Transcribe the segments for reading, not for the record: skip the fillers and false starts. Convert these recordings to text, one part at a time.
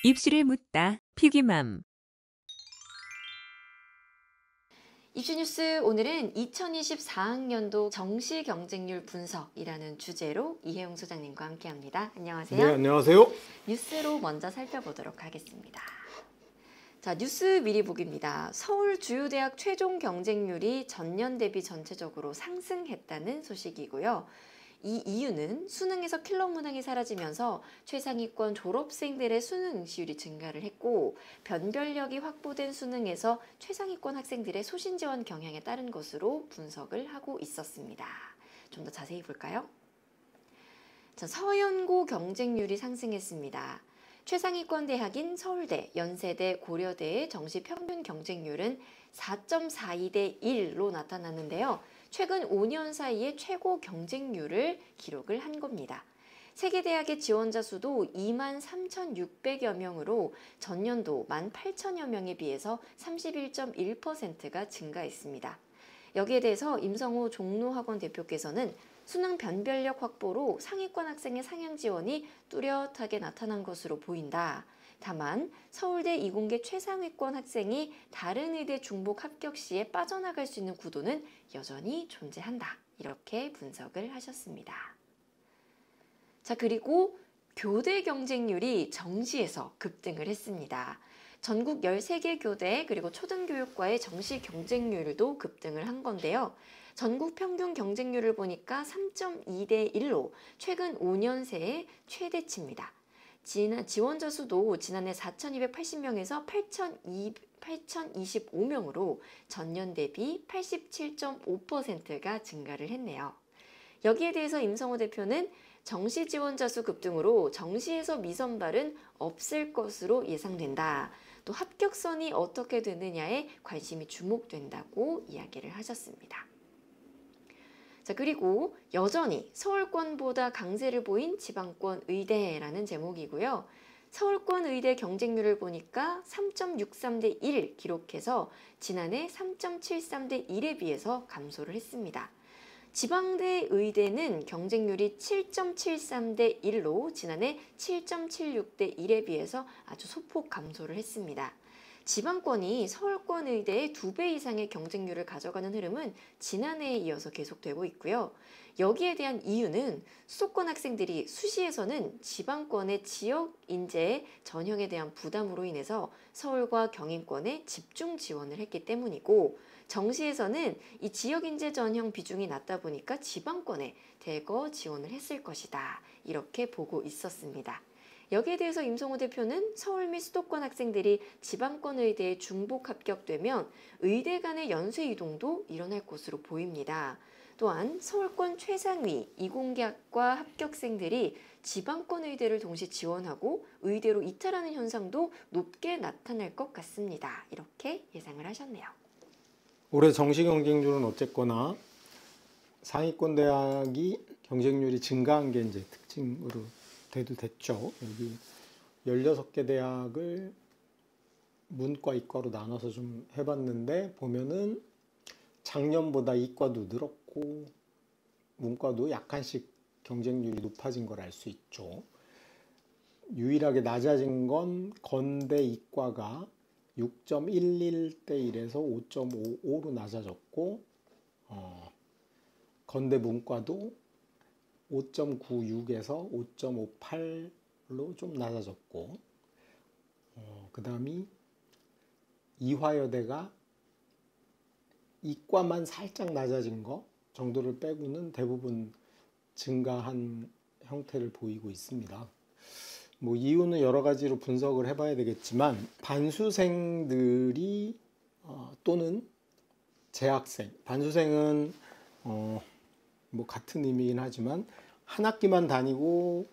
입술을 묻다 피기맘. 입시뉴스 오늘은 2024학년도 정시 경쟁률 분석이라는 주제로 이혜용 소장님과 함께합니다. 안녕하세요. 네, 안녕하세요. 뉴스로 먼저 살펴보도록 하겠습니다. 자, 뉴스 미리 보기입니다. 서울 주요 대학 최종 경쟁률이 전년 대비 전체적으로 상승했다는 소식이고요. 이 이유는 수능에서 킬러 문항이 사라지면서 최상위권 졸업생들의 수능 응시율이 증가를 했고, 변별력이 확보된 수능에서 최상위권 학생들의 소신 지원 경향에 따른 것으로 분석을 하고 있었습니다. 좀 더 자세히 볼까요? 자, 서연고 경쟁률이 상승했습니다. 최상위권 대학인 서울대, 연세대, 고려대의 정시 평균 경쟁률은 4.42대 1로 나타났는데요. 최근 5년 사이에 최고 경쟁률을 기록을 한 겁니다. 세계대학의 지원자 수도 23,600여 명으로 전년도 18,000여 명에 비해서 31.1%가 증가했습니다. 여기에 대해서 임성호 종로학원 대표께서는 수능 변별력 확보로 상위권 학생의 상향 지원이 뚜렷하게 나타난 것으로 보인다. 다만 서울대 이공계 최상위권 학생이 다른 의대 중복 합격 시에 빠져나갈 수 있는 구도는 여전히 존재한다. 이렇게 분석을 하셨습니다. 자, 그리고 교대 경쟁률이 정시에서 급등을 했습니다. 전국 13개 교대 그리고 초등교육과의 정시 경쟁률도 급등을 한 건데요. 전국 평균 경쟁률을 보니까 3.2대 1로 최근 5년 새의 최대치입니다. 지원자 수도 지난해 4,280명에서 8,025명으로 전년 대비 87.5%가 증가를 했네요. 여기에 대해서 임성호 대표는 정시 지원자 수 급등으로 정시에서 미선발은 없을 것으로 예상된다. 또 합격선이 어떻게 되느냐에 관심이 주목된다고 이야기를 하셨습니다. 자, 그리고 여전히 서울권보다 강세를 보인 지방권 의대라는 제목이고요. 서울권 의대 경쟁률을 보니까 3.63대 1 기록해서 지난해 3.73대 1에 비해서 감소를 했습니다. 지방대 의대는 경쟁률이 7.73대 1로 지난해 7.76대 1에 비해서 아주 소폭 감소를 했습니다. 지방권이 서울권 의대의 2배 이상의 경쟁률을 가져가는 흐름은 지난해에 이어서 계속되고 있고요. 여기에 대한 이유는 수도권 학생들이 수시에서는 지방권의 지역 인재 전형에 대한 부담으로 인해서 서울과 경인권에 집중 지원을 했기 때문이고, 정시에서는 이 지역 인재 전형 비중이 낮다 보니까 지방권에 대거 지원을 했을 것이다. 이렇게 보고 있었습니다. 여기에 대해서 임성호 대표는 서울 및 수도권 학생들이 지방권 의대에 중복 합격되면 의대 간의 연쇄 이동도 일어날 것으로 보입니다. 또한 서울권 최상위 이공계학과 합격생들이 지방권 의대를 동시 지원하고 의대로 이탈하는 현상도 높게 나타날 것 같습니다. 이렇게 예상을 하셨네요. 올해 정시 경쟁률은 어쨌거나 상위권 대학이 경쟁률이 증가한 게 이제 특징으로 됐죠. 여기 16개 대학을 문과, 이과로 나눠서 좀 해봤는데 보면은 작년보다 이과도 늘었고 문과도 약간씩 경쟁률이 높아진 걸 알 수 있죠. 유일하게 낮아진 건 건대 이과가 6.11대 1에서 5.55로 낮아졌고, 건대 문과도 5.96에서 5.58로 좀 낮아졌고, 그 다음이 이화여대가 이과만 살짝 낮아진 거 정도를 빼고는 대부분 증가한 형태를 보이고 있습니다. 뭐 이유는 여러 가지로 분석을 해봐야 되겠지만, 반수생들이 또는 재학생, 반수생은 뭐 같은 의미긴 하지만 한 학기만 다니고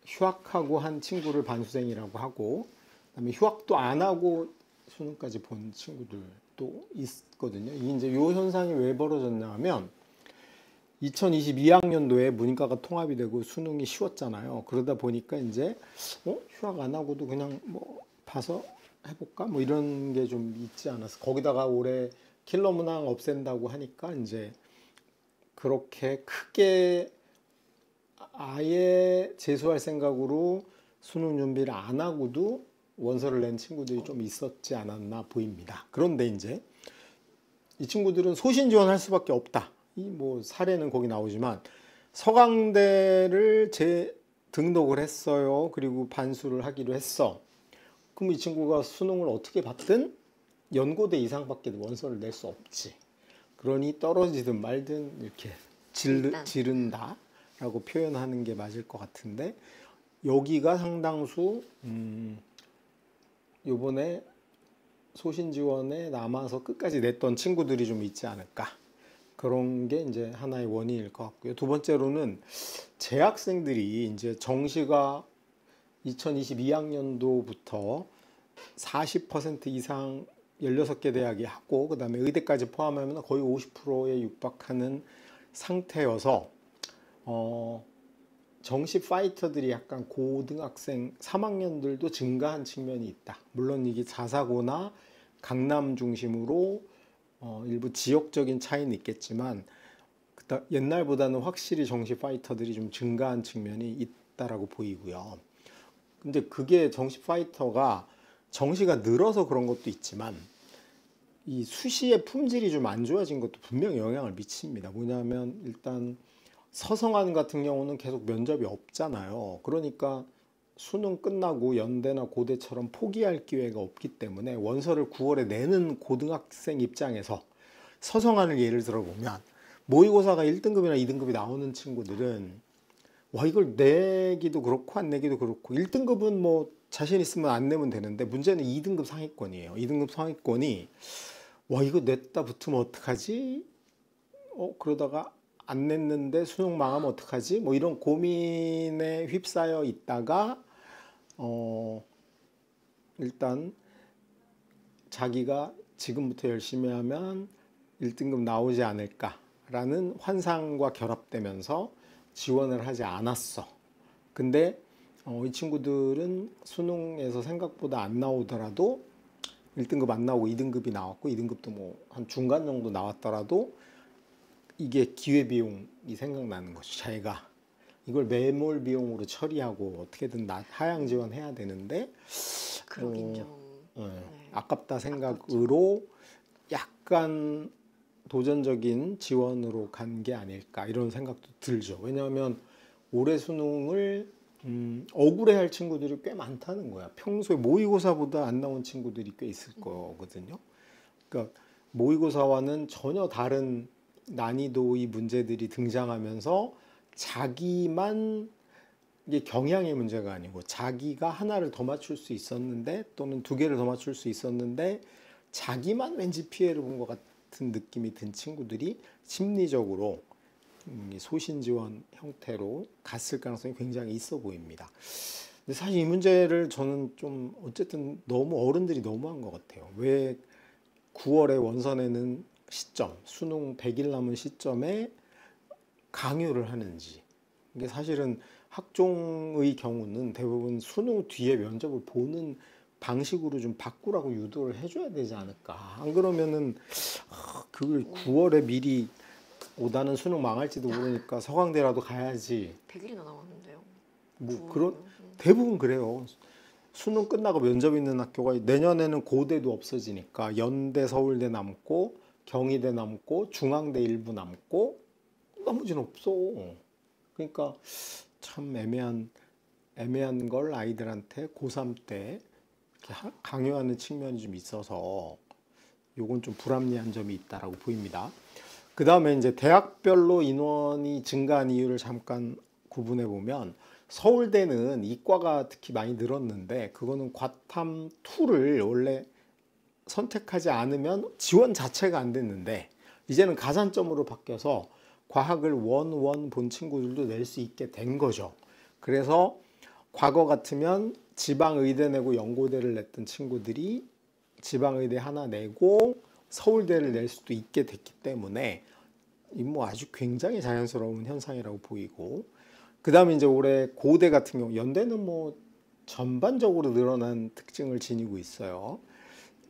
휴학하고 한 친구를 반수생이라고 하고, 그다음에 휴학도 안 하고 수능까지 본 친구들도 있거든요. 이제 요 현상이 왜 벌어졌냐 하면 2022학년도에 문과가 통합이 되고 수능이 쉬웠잖아요. 그러다 보니까 이제 휴학 안 하고도 그냥 뭐 봐서 해볼까 뭐 이런 게 좀 있지 않았어. 거기다가 올해 킬러 문항 없앤다고 하니까 이제 그렇게 크게 아예 재수할 생각으로 수능 준비를 안 하고도 원서를 낸 친구들이 좀 있었지 않았나 보입니다. 그런데 이제 이 친구들은 소신 지원할 수밖에 없다. 이 뭐 사례는 거기 나오지만 서강대를 등록을 했어요. 그리고 반수를 하기로 했어. 그럼 이 친구가 수능을 어떻게 받든 연고대 이상밖에 원서를 낼 수 없지. 그러니 떨어지든 말든 이렇게 지른다라고 표현하는 게 맞을 것 같은데, 여기가 상당수 요번에 소신 지원에 남아서 끝까지 냈던 친구들이 좀 있지 않을까. 그런 게 이제 하나의 원인일 것 같고요. 두 번째로는 재학생들이 이제 정시가 2022학년도부터 40% 이상 16개 대학이 하고, 그 다음에 의대까지 포함하면 거의 50%에 육박하는 상태여서 정시 파이터들이 약간 고등학생 3학년들도 증가한 측면이 있다. 물론 이게 자사고나 강남 중심으로 일부 지역적인 차이는 있겠지만 옛날보다는 확실히 정시 파이터들이 좀 증가한 측면이 있다라고 보이고요. 근데 그게 정시 파이터가 정시가 늘어서 그런 것도 있지만 이 수시의 품질이 좀 안 좋아진 것도 분명히 영향을 미칩니다. 뭐냐면 일단 서성한 같은 경우는 계속 면접이 없잖아요. 그러니까 수능 끝나고 연대나 고대처럼 포기할 기회가 없기 때문에 원서를 9월에 내는 고등학생 입장에서 서성한을 예를 들어보면 모의고사가 1등급이나 2등급이 나오는 친구들은 와, 이걸 내기도 그렇고 안 내기도 그렇고 1등급은 뭐 자신 있으면 안 내면 되는데 문제는 2등급 상위권이에요. 2등급 상위권이 와, 이거 냈다 붙으면 어떡하지? 그러다가 안 냈는데 수능 망하면 어떡하지? 뭐 이런 고민에 휩싸여 있다가 일단 자기가 지금부터 열심히 하면 1등급 나오지 않을까라는 환상과 결합되면서 지원을 하지 않았어. 근데 이 친구들은 수능에서 생각보다 안 나오더라도 1등급 안 나오고 2등급이 나왔고 2등급도 뭐 한 중간 정도 나왔더라도 이게 기회비용이 생각나는 거죠. 자기가 이걸 매몰 비용으로 처리하고 어떻게든 하향 지원해야 되는데 그러긴 좀 아깝다 생각으로 약간 도전적인 지원으로 간 게 아닐까 이런 생각도 들죠. 왜냐하면 올해 수능을 억울해할 친구들이 꽤 많다는 거야. 평소에 모의고사보다 안 나온 친구들이 꽤 있을 거거든요. 그러니까 모의고사와는 전혀 다른 난이도의 문제들이 등장하면서 자기만, 이게 경향의 문제가 아니고 자기가 하나를 더 맞출 수 있었는데 또는 두 개를 더 맞출 수 있었는데 자기만 왠지 피해를 본 것 같은 느낌이 든 친구들이 심리적으로 소신 지원 형태로 갔을 가능성이 굉장히 있어 보입니다. 근데 사실 이 문제를 저는 좀 어쨌든 너무 어른들이 너무한 것 같아요. 왜 9월에 원서 내는 시점, 수능 100일 남은 시점에 강요를 하는지. 이게 사실은 학종의 경우는 대부분 수능 뒤에 면접을 보는 방식으로 좀 바꾸라고 유도를 해줘야 되지 않을까. 안 그러면은 그걸 9월에 미리 나는 수능 망할지도 모르니까 서강대라도 가야지. 100일이나 남았는데요. 뭐 그런 대부분 그래요. 수능 끝나고 면접 있는 학교가 내년에는 고대도 없어지니까 연대, 서울대 남고 경희대 남고 중앙대 일부 남고 나머지는 없어. 그러니까 참 애매한 걸 아이들한테 고3 때 이렇게 강요하는 측면이 좀 있어서 요건 좀 불합리한 점이 있다라고 보입니다. 그 다음에 이제 대학별로 인원이 증가한 이유를 잠깐 구분해 보면 서울대는 이과가 특히 많이 늘었는데 그거는 과탐 2를 원래 선택하지 않으면 지원 자체가 안 됐는데 이제는 가산점으로 바뀌어서 과학을 원 본 친구들도 낼 수 있게 된 거죠. 그래서 과거 같으면 지방의대 내고 연고대를 냈던 친구들이 지방의대 하나 내고 서울대를 낼 수도 있게 됐기 때문에 뭐 아주 굉장히 자연스러운 현상이라고 보이고, 그 다음에 이제 올해 고대 같은 경우 연대는 뭐 전반적으로 늘어난 특징을 지니고 있어요.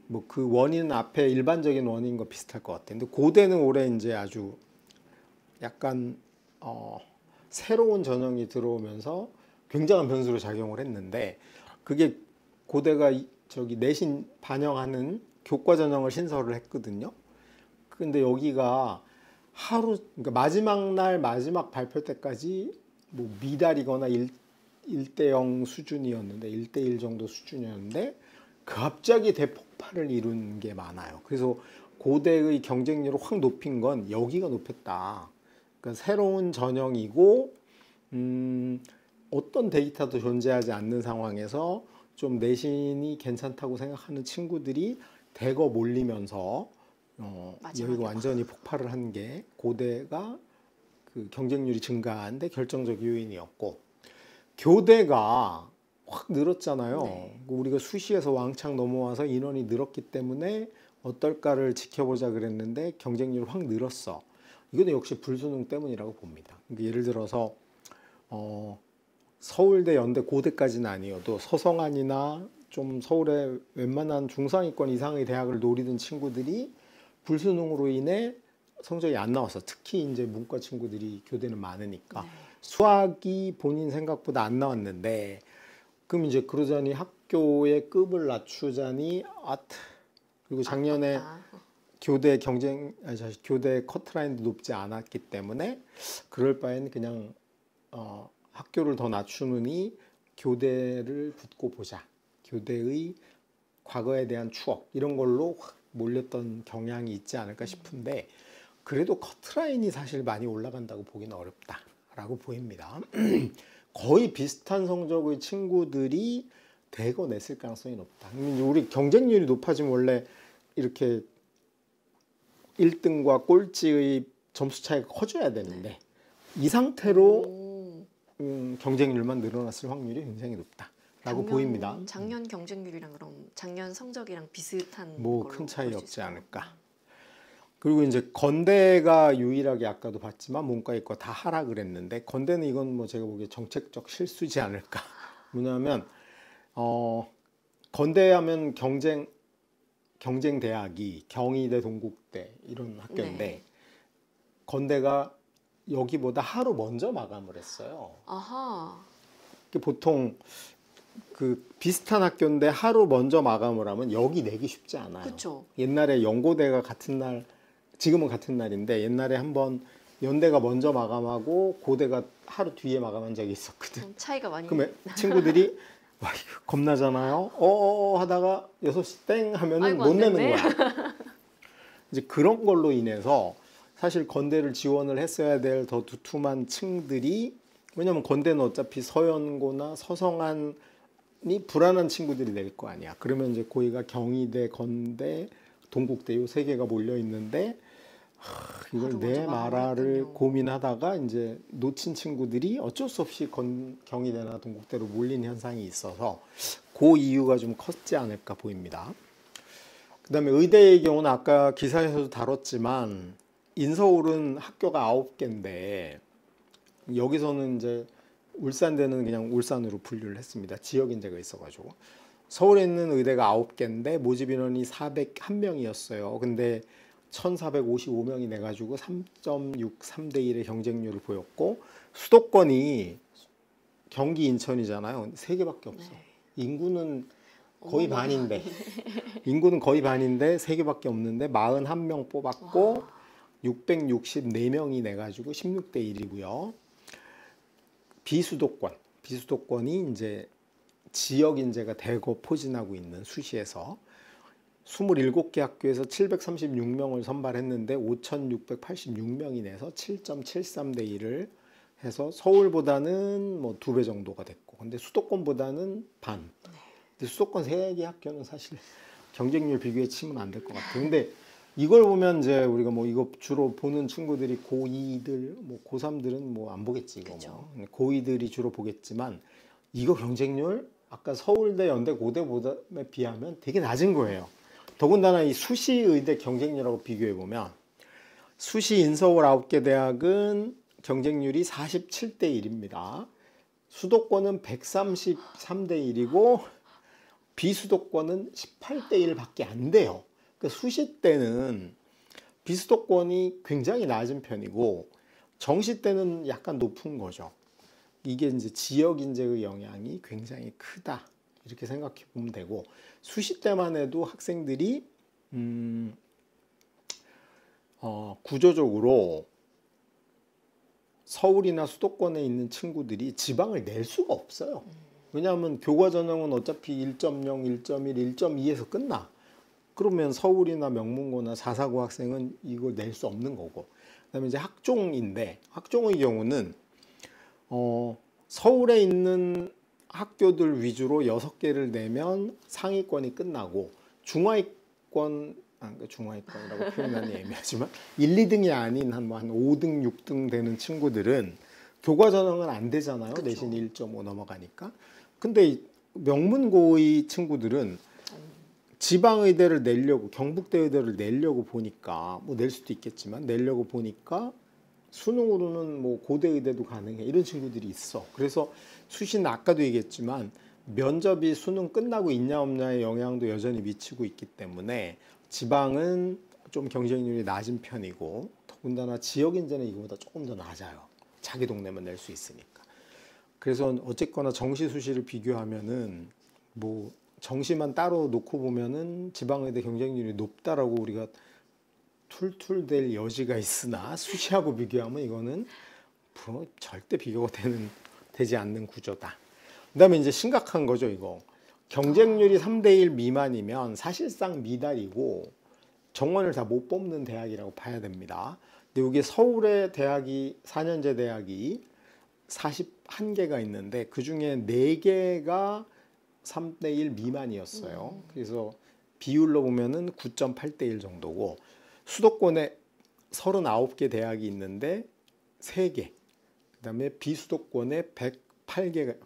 뭐 그 원인은 앞에 일반적인 원인과 비슷할 것 같아요. 근데 고대는 올해 이제 아주 약간 새로운 전형이 들어오면서 굉장한 변수로 작용을 했는데 그게 고대가 저기 내신 반영하는 교과 전형을 신설을 했거든요. 근데 여기가 그러니까 마지막 날 마지막 발표 때까지 뭐 미달이거나 1대 0 수준이었는데 1대 1 정도 수준이었는데 갑자기 대폭발을 이룬 게 많아요. 그래서 고대의 경쟁률을 확 높인 건 여기가 높였다. 그러니까 새로운 전형이고 어떤 데이터도 존재하지 않는 상황에서 좀 내신이 괜찮다고 생각하는 친구들이 대거 몰리면서 여기가 완전히 폭발을 한 게 고대가 그 경쟁률이 증가한데 결정적 요인이었고, 교대가 확 늘었잖아요. 네. 우리가 수시에서 왕창 넘어와서 인원이 늘었기 때문에 어떨까를 지켜보자 그랬는데 경쟁률이 확 늘었어. 이거는 역시 불수능 때문이라고 봅니다. 그러니까 예를 들어서 서울대, 연대, 고대까지는 아니어도 서성안이나 좀 서울의 웬만한 중상위권 이상의 대학을 노리던 친구들이 불수능으로 인해 성적이 안 나왔어. 특히 이제 문과 친구들이 교대는 많으니까. 네. 수학이 본인 생각보다 안 나왔는데, 그럼 이제 그러자니 학교의 급을 낮추자니 그리고 작년에 교대 교대 커트라인도 높지 않았기 때문에 그럴 바엔 그냥 학교를 더 낮추느니 교대를 붙고 보자. 교대의 과거에 대한 추억 이런 걸로 확 몰렸던 경향이 있지 않을까 싶은데, 그래도 커트라인이 사실 많이 올라간다고 보기는 어렵다라고 보입니다. 거의 비슷한 성적의 친구들이 대거 냈을 가능성이 높다. 우리 경쟁률이 높아지면 원래 이렇게 1등과 꼴찌의 점수 차이가 커져야 되는데 이 상태로 경쟁률만 늘어났을 확률이 굉장히 높다라고 보입니다. 작년 경쟁률이랑 그럼 작년 성적이랑 비슷한 뭐 걸로 큰 차이 볼수 없지 있어요? 않을까. 그리고 이제 건대가 유일하게 아까도 봤지만 문과이과 다 하락을 했는데, 건대는 이건 뭐 제가 보기에 정책적 실수지 않을까. 뭐냐면 건대하면 경쟁 대학이 경희대, 동국대 이런 학교인데 네. 건대가 여기보다 하루 먼저 마감을 했어요. 아하. 보통 그 비슷한 학교인데 하루 먼저 마감을 하면 여기 내기 쉽지 않아요. 그쵸. 옛날에 연고대가 같은 날, 지금은 같은 날인데 옛날에 한번 연대가 먼저 마감하고 고대가 하루 뒤에 마감한 적이 있었거든. 차이가 많이. 그러면 친구들이 와, 이거 겁나잖아요. 하다가 6시 땡 하면은 아이고, 못 안 내는 됐네. 거야. 이제 그런 걸로 인해서 사실 건대를 지원을 했어야 될 더 두툼한 층들이, 왜냐면 건대는 어차피 서연고나 서성안이 불안한 친구들이 낼 거 아니야. 그러면 이제 고기가 경희대, 건대, 동국대 요 세 개가 몰려 있는데 이걸 내 마라를 고민하다가 이제 놓친 친구들이 어쩔 수 없이 경희대나 동국대로 몰린 현상이 있어서 그 이유가 좀 컸지 않을까 보입니다. 그다음에 의대의 경우는 아까 기사에서도 다뤘지만 인서울은 학교가 9개인데 여기서는 이제 울산대는 그냥 울산으로 분류를 했습니다. 지역 인재가 있어가지고. 서울에 있는 의대가 9개인데 모집 인원이 401명이었어요. 근데 1455명이 내가지고 3.63대 1의 경쟁률을 보였고, 수도권이 경기 인천이잖아요. 3개밖에 없어. 네. 인구는 거의 반인데 3개밖에 없는데 41명 뽑았고 와. 664명이 내가지고 16대 1이고요. 비수도권이 이제 지역 인재가 대거 포진하고 있는 수시에서 27개 학교에서 736명을 선발했는데 5,686명이 내서 7.73대 1을 해서 서울보다는 뭐 2배 정도가 됐고, 근데 수도권보다는 반. 근데 수도권 3개 학교는 사실 경쟁률 비교에 치면 안 될 것 같아요. 근데 이걸 보면 이제 우리가 뭐 이거 주로 보는 친구들이 고2들, 뭐 고3들은 뭐 안 보겠지, 이거 뭐. 고2들이 주로 보겠지만 이거 경쟁률 아까 서울대, 연대, 고대보다에 비하면 되게 낮은 거예요. 더군다나 이 수시 의대 경쟁률하고 비교해 보면 수시 인서울 9개 대학은 경쟁률이 47대 1입니다. 수도권은 133대 1이고 비수도권은 18대 1밖에 안 돼요. 그러니까 수시 때는 비수도권이 굉장히 낮은 편이고 정시 때는 약간 높은 거죠. 이게 이제 지역 인재의 영향이 굉장히 크다. 이렇게 생각해 보면 되고 수시 때만 해도 학생들이 구조적으로 서울이나 수도권에 있는 친구들이 지방을 낼 수가 없어요. 왜냐하면 교과 전형은 어차피 1.0, 1.1, 1.2에서 끝나. 그러면 서울이나 명문고나 사사고 학생은 이걸 낼 수 없는 거고. 그다음에 이제 학종인데 학종의 경우는 서울에 있는 학교들 위주로 6개를 내면 상위권이 끝나고 중하위권 중하위권이라고 표현하니 애매하지만 1, 2등이 아닌 한 5등, 6등 되는 친구들은 교과 전형은 안 되잖아요. 그쵸. 내신 1.5 넘어가니까. 근데 명문고의 친구들은 지방의대를 내려고 경북대의대를 내려고 보니까 뭐 낼 수도 있겠지만 내려고 보니까 수능으로는 뭐 고대의대도 가능해 이런 친구들이 있어. 그래서 수시는 아까도 얘기했지만 면접이 수능 끝나고 있냐 없냐의 영향도 여전히 미치고 있기 때문에 지방은 좀 경쟁률이 낮은 편이고 더군다나 지역 인재는 이거보다 조금 더 낮아요. 자기 동네만 낼 수 있으니까. 그래서 어쨌거나 정시 수시를 비교하면은 뭐 정시만 따로 놓고 보면은 지방의대 경쟁률이 높다라고 우리가 툴툴댈 여지가 있으나 수시하고 비교하면 이거는 절대 비교가 되지 않는 구조다. 그다음에 이제 심각한 거죠, 이거. 경쟁률이 3대1 미만이면 사실상 미달이고 정원을 다 못 뽑는 대학이라고 봐야 됩니다. 근데 이게 서울의 대학이 4년제 대학이 41개가 있는데 그중에 4개가 3대1 미만이었어요. 그래서 비율로 보면은 9.8대1 정도고 수도권에 39개 대학이 있는데 3개. 그다음에 비수도권에 108개가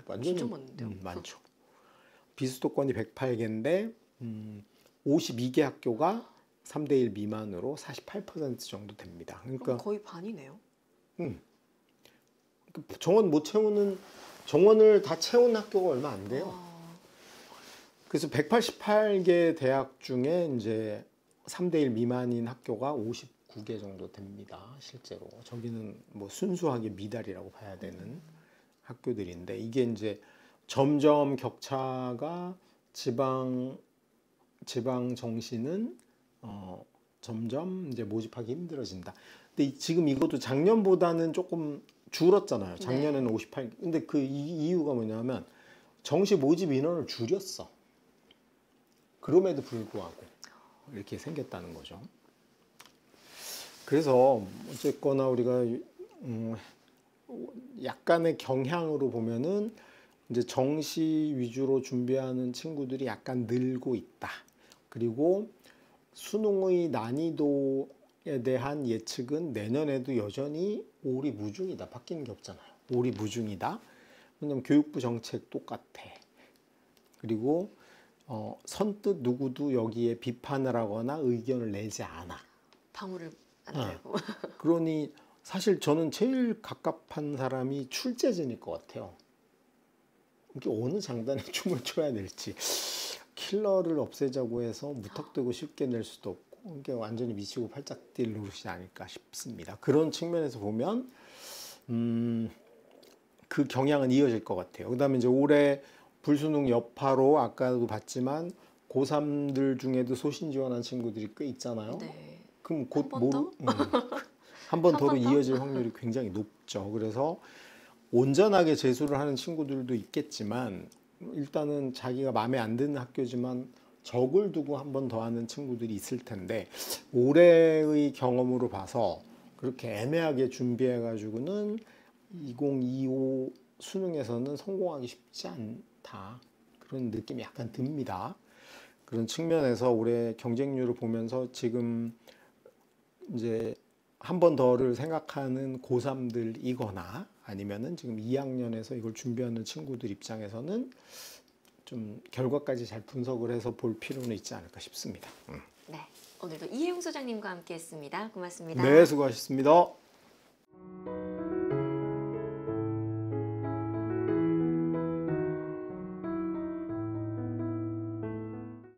완전히 진짜 많은데요? 많죠. 비수도권이 108개인데 52개 학교가 3대1 미만으로 48% 정도 됩니다. 그럼 그러니까 거의 반이네요. 정원 못 채우는 정원을 다 채운 학교가 얼마 안 돼요. 그래서 188개 대학 중에 이제 3대1 미만인 학교가 59개 정도 됩니다. 실제로 저기는 뭐 순수하게 미달이라고 봐야 되는 학교들인데 이게 이제 점점 격차가 지방 정시는 점점 이제 모집하기 힘들어진다. 근데 지금 이것도 작년보다는 조금 줄었잖아요. 작년에는 58. 근데 그 이유가 뭐냐면 정시 모집 인원을 줄였어. 그럼에도 불구하고 이렇게 생겼다는 거죠. 그래서 어쨌거나 우리가 약간의 경향으로 보면은 이제 정시 위주로 준비하는 친구들이 약간 늘고 있다. 그리고 수능의 난이도에 대한 예측은 내년에도 여전히 오리무중이다. 바뀌는 게 없잖아요. 오리무중이다. 왜냐면 교육부 정책 똑같아. 그리고 선뜻 누구도 여기에 비판을 하거나 의견을 내지 않아. 방울을 안 들고. 그러니 사실 저는 제일 갑갑한 사람이 출제진일 것 같아요. 이게 어느 장단에 춤을 춰야 될지. 킬러를 없애자고 해서 무턱대고 쉽게 낼 수도 없고 이게 완전히 미치고 팔짝 뛸 노릇이 아닐까 싶습니다. 그런 측면에서 보면 그 경향은 이어질 것 같아요. 그다음에 이제 올해 불수능 여파로 아까도 봤지만 고3들 중에도 소신 지원한 친구들이 꽤 있잖아요. 네. 그럼 곧 한 번 번 더로 더? 이어질 확률이 굉장히 높죠. 그래서 온전하게 재수를 하는 친구들도 있겠지만 일단은 자기가 마음에 안 드는 학교지만 적을 두고 한 번 더 하는 친구들이 있을 텐데 올해의 경험으로 봐서 그렇게 애매하게 준비해 가지고는 2025 수능에서는 성공하기 쉽지 않다. 그런 느낌이 약간 듭니다. 그런 측면에서 올해 경쟁률을 보면서 지금 이제 한 번 더를 생각하는 고3들이거나 아니면은 지금 2학년에서 이걸 준비하는 친구들 입장에서는 좀 결과까지 잘 분석을 해서 볼 필요는 있지 않을까 싶습니다. 네. 오늘도 이혜용 소장님과 함께했습니다. 고맙습니다. 네, 수고하셨습니다.